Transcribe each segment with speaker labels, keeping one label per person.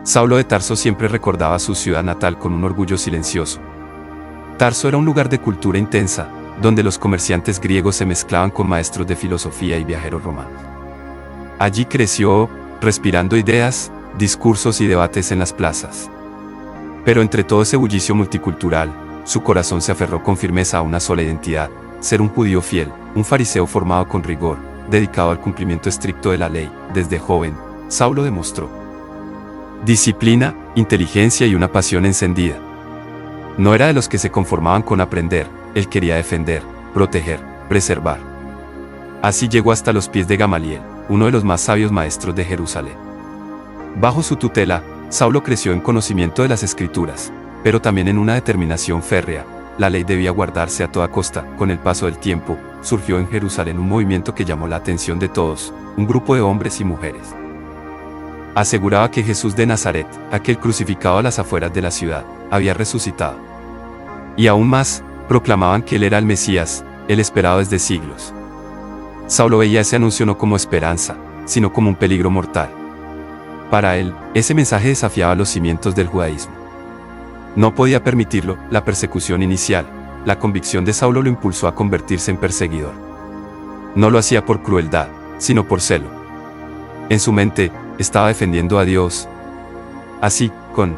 Speaker 1: Saulo de Tarso siempre recordaba su ciudad natal con un orgullo silencioso. Tarso era un lugar de cultura intensa, donde los comerciantes griegos se mezclaban con maestros de filosofía y viajeros romanos. Allí creció, respirando ideas, discursos y debates en las plazas. Pero entre todo ese bullicio multicultural, su corazón se aferró con firmeza a una sola identidad: ser un judío fiel, un fariseo formado con rigor, dedicado al cumplimiento estricto de la ley. Desde joven, Saulo demostró disciplina, inteligencia y una pasión encendida. No era de los que se conformaban con aprender, él quería defender, proteger, preservar. Así llegó hasta los pies de Gamaliel, uno de los más sabios maestros de Jerusalén. Bajo su tutela, Saulo creció en conocimiento de las Escrituras, pero también en una determinación férrea: la ley debía guardarse a toda costa. Con el paso del tiempo, surgió en Jerusalén un movimiento que llamó la atención de todos, un grupo de hombres y mujeres. Aseguraba que Jesús de Nazaret, aquel crucificado a las afueras de la ciudad, había resucitado. Y aún más, proclamaban que él era el Mesías, el esperado desde siglos. Saulo veía ese anuncio no como esperanza, sino como un peligro mortal. Para él, ese mensaje desafiaba los cimientos del judaísmo. No podía permitirlo. La persecución inicial, la convicción de Saulo lo impulsó a convertirse en perseguidor. No lo hacía por crueldad, sino por celo. En su mente, estaba defendiendo a Dios. Así, con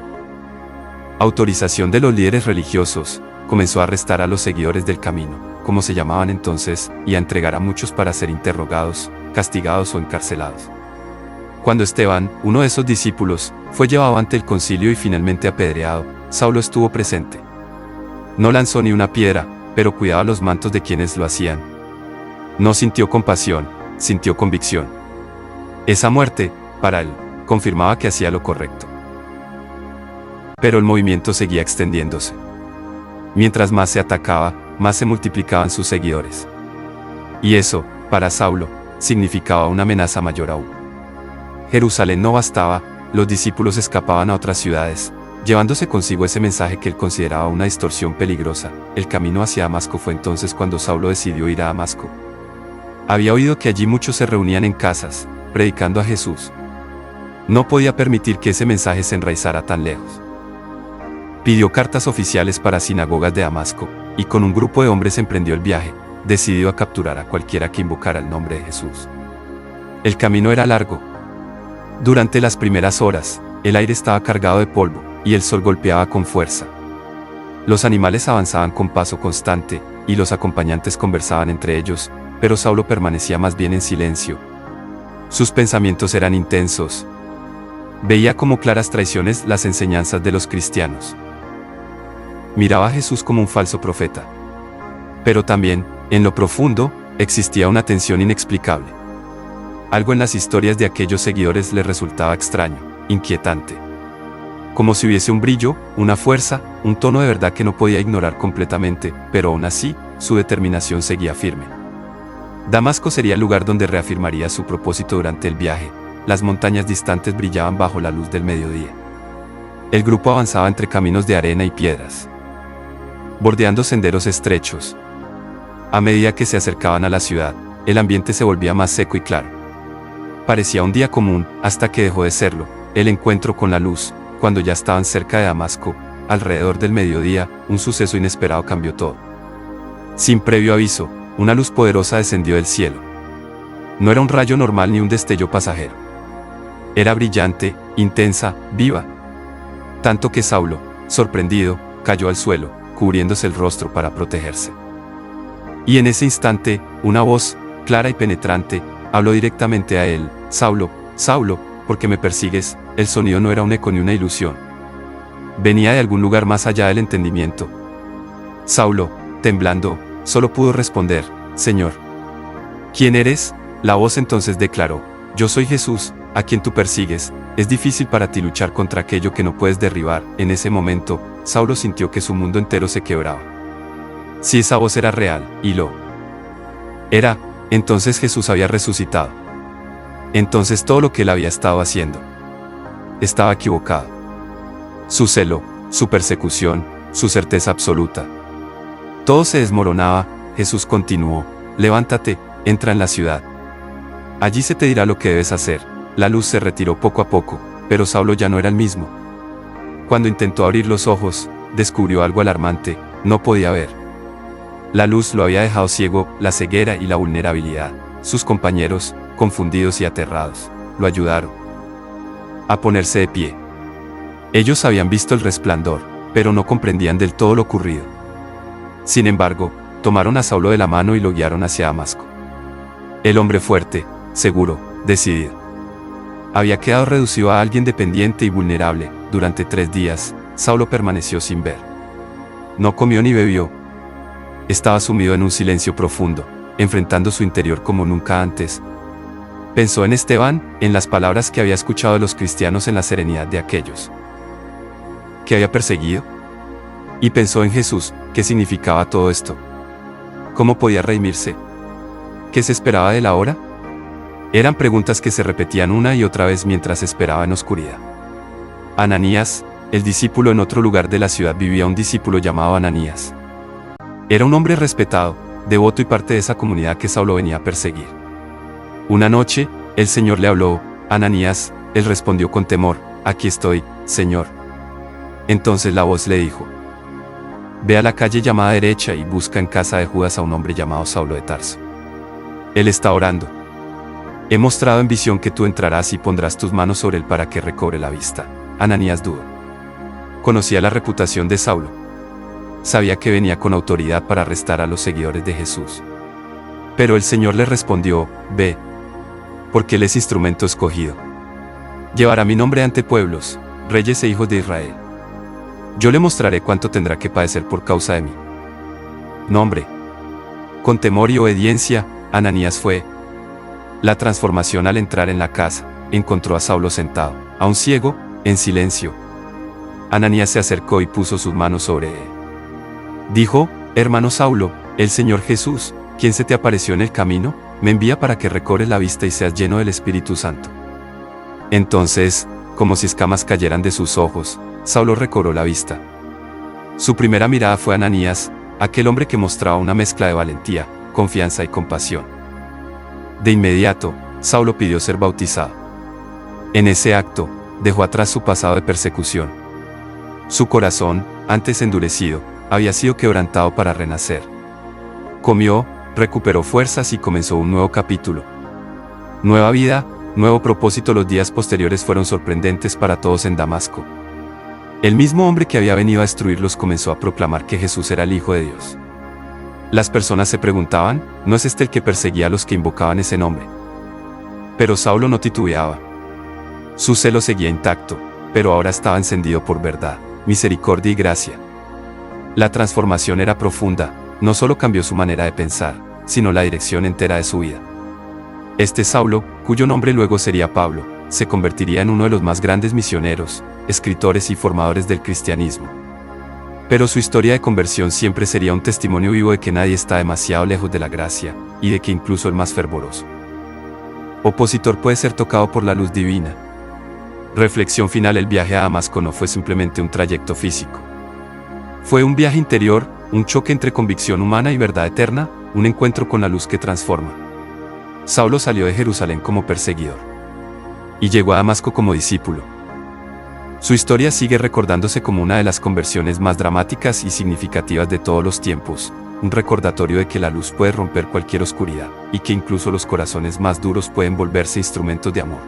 Speaker 1: autorización de los líderes religiosos, comenzó a arrestar a los seguidores del camino, como se llamaban entonces, y a entregar a muchos para ser interrogados, castigados o encarcelados. Cuando Esteban, uno de esos discípulos, fue llevado ante el concilio y finalmente apedreado, Saulo estuvo presente. No lanzó ni una piedra, pero cuidaba los mantos de quienes lo hacían. No sintió compasión, sintió convicción. Esa muerte, para él, confirmaba que hacía lo correcto. Pero el movimiento seguía extendiéndose. Mientras más se atacaba, más se multiplicaban sus seguidores. Y eso, para Saulo, significaba una amenaza mayor aún. Jerusalén no bastaba, los discípulos escapaban a otras ciudades, llevándose consigo ese mensaje que él consideraba una distorsión peligrosa. El camino hacia Damasco fue entonces cuando Saulo decidió ir a Damasco. Había oído que allí muchos se reunían en casas, predicando a Jesús. No podía permitir que ese mensaje se enraizara tan lejos. Pidió cartas oficiales para sinagogas de Damasco, y con un grupo de hombres emprendió el viaje, decidido a capturar a cualquiera que invocara el nombre de Jesús. El camino era largo. Durante las primeras horas, el aire estaba cargado de polvo, y el sol golpeaba con fuerza. Los animales avanzaban con paso constante, y los acompañantes conversaban entre ellos, pero Saulo permanecía más bien en silencio. Sus pensamientos eran intensos. Veía como claras traiciones las enseñanzas de los cristianos. Miraba a Jesús como un falso profeta. Pero también, en lo profundo, existía una tensión inexplicable. Algo en las historias de aquellos seguidores le resultaba extraño, inquietante. Como si hubiese un brillo, una fuerza, un tono de verdad que no podía ignorar completamente, pero aún así, su determinación seguía firme. Damasco sería el lugar donde reafirmaría su propósito durante el viaje. Las montañas distantes brillaban bajo la luz del mediodía. El grupo avanzaba entre caminos de arena y piedras, bordeando senderos estrechos. A medida que se acercaban a la ciudad, el ambiente se volvía más seco y claro. Parecía un día común, hasta que dejó de serlo. El encuentro con la luz, cuando ya estaban cerca de Damasco, alrededor del mediodía, un suceso inesperado cambió todo. Sin previo aviso, una luz poderosa descendió del cielo. No era un rayo normal ni un destello pasajero. Era brillante, intensa, viva. Tanto que Saulo, sorprendido, cayó al suelo, cubriéndose el rostro para protegerse. Y en ese instante, una voz, clara y penetrante, habló directamente a él: Saulo, Saulo, ¿por qué me persigues? El sonido no era un eco ni una ilusión. Venía de algún lugar más allá del entendimiento. Saulo, temblando, solo pudo responder: Señor. ¿Quién eres? La voz entonces declaró: Yo soy Jesús, a quien tú persigues. Es difícil para ti luchar contra aquello que no puedes derribar. En ese momento, Saulo sintió que su mundo entero se quebraba. Si esa voz era real, y lo era, entonces Jesús había resucitado. Entonces todo lo que él había estado haciendo estaba equivocado. Su celo, su persecución, su certeza absoluta. Todo se desmoronaba. Jesús continuó: Levántate, entra en la ciudad. Allí se te dirá lo que debes hacer. La luz se retiró poco a poco, pero Saulo ya no era el mismo. Cuando intentó abrir los ojos, descubrió algo alarmante: no podía ver. La luz lo había dejado ciego, la ceguera y la vulnerabilidad. Sus compañeros, confundidos y aterrados, lo ayudaron a ponerse de pie. Ellos habían visto el resplandor, pero no comprendían del todo lo ocurrido. Sin embargo, tomaron a Saulo de la mano y lo guiaron hacia Damasco. El hombre fuerte, seguro, decidido, había quedado reducido a alguien dependiente y vulnerable. Durante 3 días, Saulo permaneció sin ver. No comió ni bebió. Estaba sumido en un silencio profundo, enfrentando su interior como nunca antes. Pensó en Esteban, en las palabras que había escuchado de los cristianos en la serenidad de aquellos que había perseguido. Y pensó en Jesús. ¿Qué significaba todo esto? ¿Cómo podía redimirse? ¿Qué se esperaba de él ahora? Eran preguntas que se repetían una y otra vez mientras esperaba en oscuridad. Ananías, el discípulo. En otro lugar de la ciudad vivía un discípulo llamado Ananías. Era un hombre respetado, devoto y parte de esa comunidad que Saulo venía a perseguir. Una noche, el Señor le habló. Ananías, él respondió con temor: aquí estoy, Señor. Entonces la voz le dijo: ve a la calle llamada derecha y busca en casa de Judas a un hombre llamado Saulo de Tarso. Él está orando. He mostrado en visión que tú entrarás y pondrás tus manos sobre él para que recobre la vista. Ananías dudó. Conocía la reputación de Saulo. Sabía que venía con autoridad para arrestar a los seguidores de Jesús. Pero el Señor le respondió: ve, porque él es instrumento escogido. Llevará mi nombre ante pueblos, reyes e hijos de Israel. Yo le mostraré cuánto tendrá que padecer por causa de mí. Nombre. Con temor y obediencia, Ananías fue. La transformación al entrar en la casa, encontró a Saulo sentado, aún ciego, en silencio. Ananías se acercó y puso sus manos sobre él. Dijo: hermano Saulo, el Señor Jesús, quien se te apareció en el camino, me envía para que recobres la vista y seas lleno del Espíritu Santo. Entonces, como si escamas cayeran de sus ojos, Saulo recobró la vista. Su primera mirada fue a Ananías, aquel hombre que mostraba una mezcla de valentía, confianza y compasión. De inmediato, Saulo pidió ser bautizado. En ese acto, dejó atrás su pasado de persecución. Su corazón, antes endurecido, había sido quebrantado para renacer. Comió, recuperó fuerzas y comenzó un nuevo capítulo. Nueva vida, nuevo propósito. Los días posteriores fueron sorprendentes para todos en Damasco. El mismo hombre que había venido a destruirlos comenzó a proclamar que Jesús era el Hijo de Dios. Las personas se preguntaban: ¿no es este el que perseguía a los que invocaban ese nombre? Pero Saulo no titubeaba. Su celo seguía intacto, pero ahora estaba encendido por verdad, misericordia y gracia. La transformación era profunda. No solo cambió su manera de pensar, sino la dirección entera de su vida. Este Saulo, cuyo nombre luego sería Pablo, se convertiría en uno de los más grandes misioneros, escritores y formadores del cristianismo. Pero su historia de conversión siempre sería un testimonio vivo de que nadie está demasiado lejos de la gracia, y de que incluso el más fervoroso opositor puede ser tocado por la luz divina. Reflexión final: el viaje a Damasco no fue simplemente un trayecto físico. Fue un viaje interior, un choque entre convicción humana y verdad eterna, un encuentro con la luz que transforma. Saulo salió de Jerusalén como perseguidor y llegó a Damasco como discípulo. Su historia sigue recordándose como una de las conversiones más dramáticas y significativas de todos los tiempos, un recordatorio de que la luz puede romper cualquier oscuridad, y que incluso los corazones más duros pueden volverse instrumentos de amor.